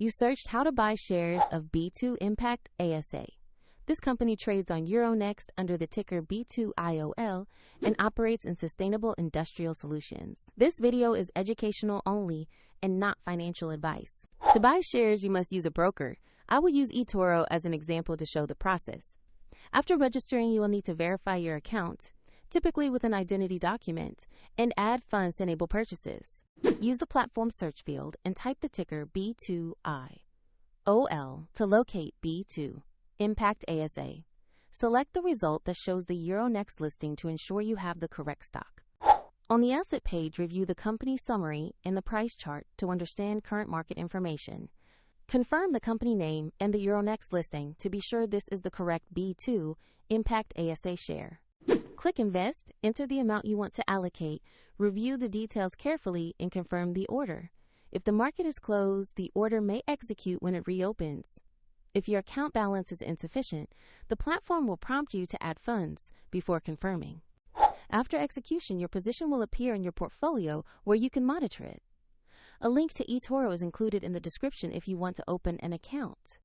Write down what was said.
You searched how to buy shares of B2 Impact ASA. This company trades on Euronext under the ticker B2I.OL and operates in sustainable industrial solutions. This video is educational only and not financial advice. To buy shares, you must use a broker. I will use eToro as an example to show the process. After registering, you will need to verify your account, typically with an identity document, and add funds to enable purchases. Use the platform search field and type the ticker B2I.OL to locate B2 Impact ASA. Select the result that shows the Euronext listing to ensure you have the correct stock. On the asset page, review the company summary and the price chart to understand current market information. Confirm the company name and the Euronext listing to be sure this is the correct B2 Impact ASA share. Click Invest, enter the amount you want to allocate, review the details carefully, and confirm the order. If the market is closed, the order may execute when it reopens. If your account balance is insufficient, the platform will prompt you to add funds before confirming. After execution, your position will appear in your portfolio where you can monitor it. A link to eToro is included in the description if you want to open an account.